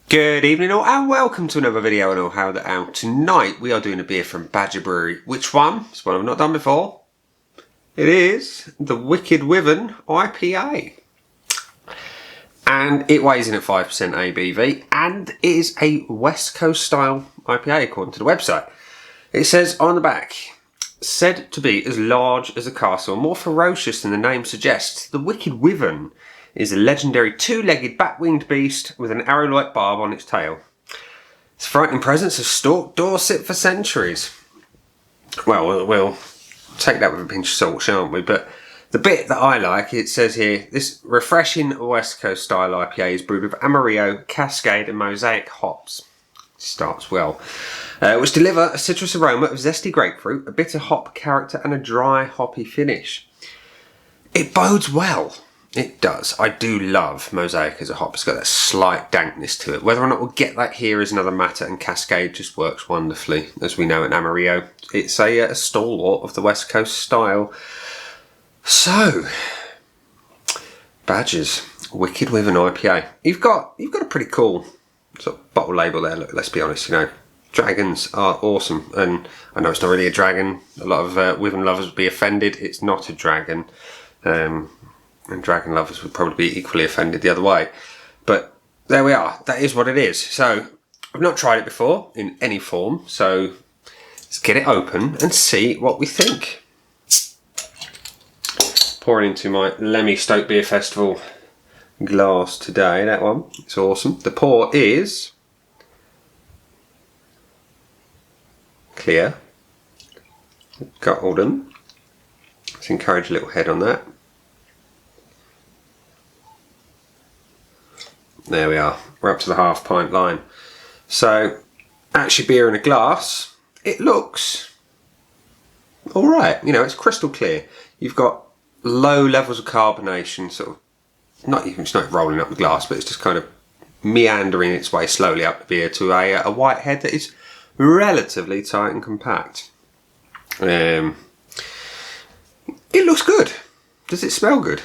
Good evening all and welcome to another video on All How the Owl. Tonight we are doing a beer from Badger Brewery. Which one? It's one I've not done before. It is the Wicked Wyvern IPA. And it weighs in at 5% ABV and it is a West Coast style IPA according to the website. It says on the back, said to be as large as a castle and more ferocious than the name suggests, the Wicked Wyvern is a legendary two-legged bat-winged beast with an arrow-like barb on its tail. Its frightening presence has stalked Dorset for centuries. Well, we'll take that with a pinch of salt, shan't we? But the bit that I like, it says here, this refreshing West Coast style IPA is brewed with Amarillo, Cascade and Mosaic hops. Starts well. Which deliver a citrus aroma of zesty grapefruit, a bitter hop character and a dry hoppy finish. It bodes well. It does. I do love Mosaic as a hop. It's got that slight dankness to it. Whether or not we'll get that here is another matter, and Cascade just works wonderfully, as we know at Amarillo. It's a stalwart of the West Coast style. So, Badger's Wicked Wyvern IPA. You've got a pretty cool sort of bottle label there. Look, let's be honest, you know, dragons are awesome, and I know it's not really a dragon. A lot of Wyvern lovers would be offended. It's not a dragon. And dragon lovers would probably be equally offended the other way. But there we are. That is what it is. So, I've not tried it before in any form. So, let's get it open and see what we think. Pouring into my Lemmy Stoke Beer Festival glass today. That one. It's awesome. The pour is clear. Got all them. Let's encourage a little head on that. There we are, we're up to the half pint line. So, actually beer in a glass, it looks alright, you know, it's crystal clear. You've got low levels of carbonation, sort of, it's not rolling up the glass, but it's just kind of meandering its way slowly up the beer to a white head that is relatively tight and compact. It looks good. Does it smell good?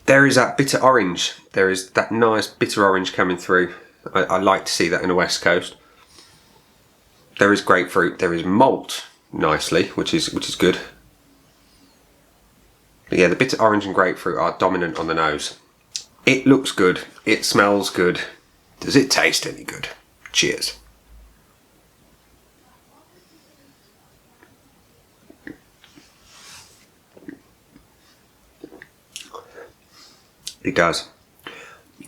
There is that bitter orange. There is that nice bitter orange coming through. I like to see that in the West Coast. There is grapefruit. There is malt nicely, which is good. But yeah, the bitter orange and grapefruit are dominant on the nose. It looks good. It smells good. Does it taste any good? Cheers. It does.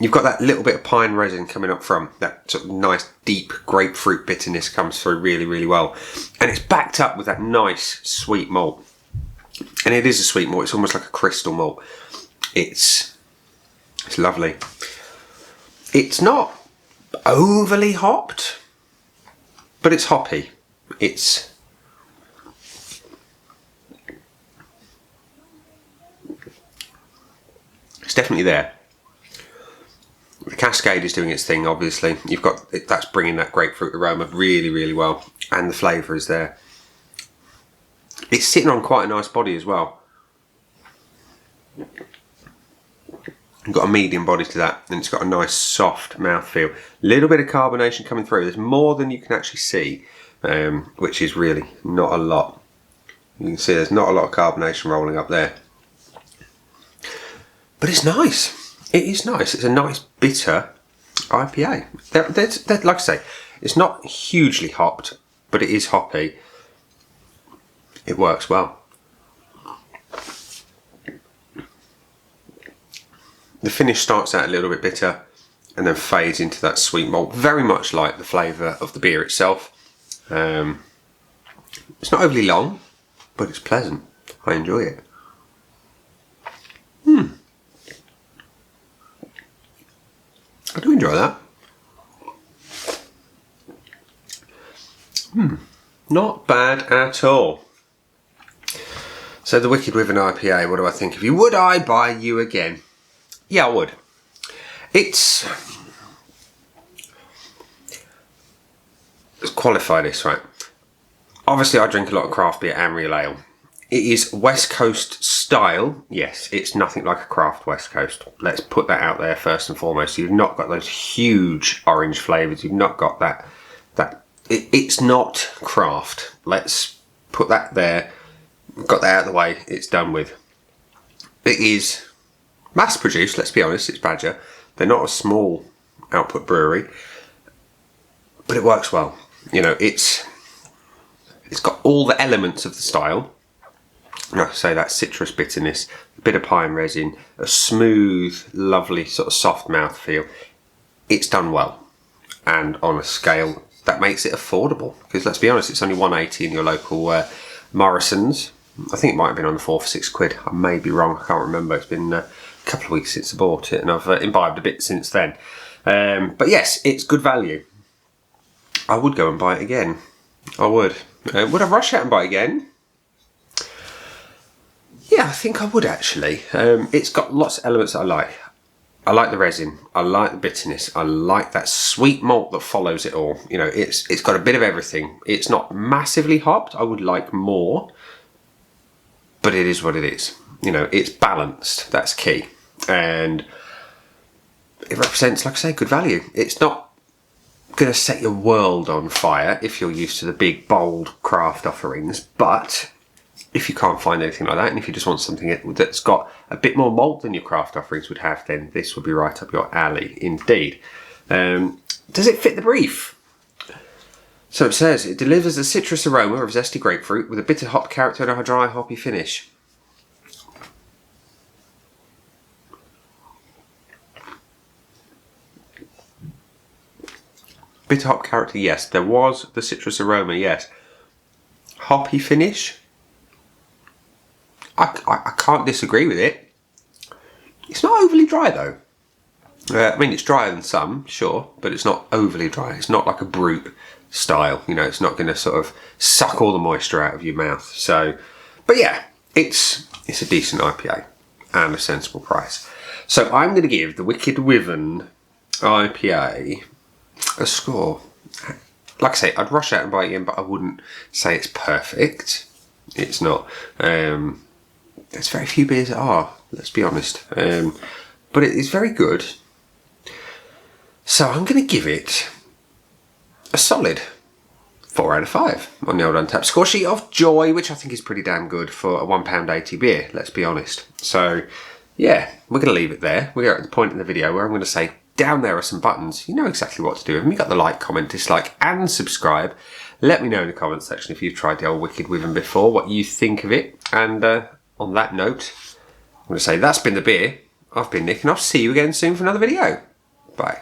You've got that little bit of pine resin coming up from that sort of nice deep grapefruit bitterness comes through really, really well. And it's backed up with that nice sweet malt. And it is a sweet malt, it's almost like a crystal malt. It's lovely. It's not overly hopped, but it's hoppy. It's definitely there. The Cascade is doing its thing, obviously. You've got that's bringing that grapefruit aroma really, really well, and the flavour is there. It's sitting on quite a nice body as well. You've got a medium body to that, and it's got a nice soft mouthfeel. Little bit of carbonation coming through. There's more than you can actually see, which is really not a lot. You can see there's not a lot of carbonation rolling up there. But it's nice. It is nice. It's a nice bitter IPA. They're, like I say, it's not hugely hopped, but it is hoppy. It works well. The finish starts out a little bit bitter and then fades into that sweet malt, very much like the flavour of the beer itself. It's not overly long, but it's pleasant. I enjoy it. I do enjoy that. Not bad at all. So the Wicked Wyvern IPA, what do I think of you? Would I buy you again? Yeah, I would. Let's qualify this, right? Obviously I drink a lot of craft beer and real ale. It is West Coast style, yes, it's nothing like a craft West Coast. Let's put that out there first and foremost. You've not got those huge orange flavours. You've not got that. It's not craft. Let's put that there. Got that out of the way. It's done with. It is mass produced. Let's be honest. It's Badger. They're not a small output brewery, but it works well. You know, it's got all the elements of the style. Like I say, that citrus bitterness, a bit of pine resin, a smooth, lovely sort of soft mouthfeel. It's done well, and on a scale that makes it affordable. Because let's be honest, it's only $1.80 in your local Morrison's. I think it might have been on the floor for £6. I may be wrong. I can't remember. It's been a couple of weeks since I bought it, and I've imbibed a bit since then. But yes, it's good value. I would go and buy it again. I would. Would I rush out and buy it again? Yeah, I think I would actually. It's got lots of elements that I like. I like the resin. I like the bitterness. I like that sweet malt that follows it all. You know, it's got a bit of everything. It's not massively hopped. I would like more, but it is what it is. You know, it's balanced. That's key, and it represents, like I say, good value. It's not going to set your world on fire if you're used to the big, bold craft offerings, but if you can't find anything like that, and if you just want something that's got a bit more malt than your craft offerings would have, then this would be right up your alley indeed. Does it fit the brief? So it says, it delivers a citrus aroma of zesty grapefruit with a bitter hop character and a dry hoppy finish. Bitter hop character, yes. There was the citrus aroma, yes. Hoppy finish? I can't disagree with it. It's not overly dry though. I mean, it's drier than some, sure, but it's not overly dry. It's not like a brute style, you know, it's not going to sort of suck all the moisture out of your mouth. So, but yeah, it's a decent IPA and a sensible price. So I'm going to give the Wicked Wyvern IPA a score. Like I say, I'd rush out and buy it in, but I wouldn't say it's perfect. It's not. There's very few beers that are, let's be honest. But it is very good. So I'm going to give it a solid 4 out of 5 on the old Untapped score sheet of joy, which I think is pretty damn good for a £1.80 beer, let's be honest. So yeah, we're going to leave it there. We're at the point in the video where I'm going to say, down there are some buttons. You know exactly what to do with them. You've got the like, comment, dislike and subscribe. Let me know in the comments section if you've tried the old Wicked Wyvern before, what you think of it. And on that note, I'm going to say that's been the beer. I've been Nick, and I'll see you again soon for another video. Bye.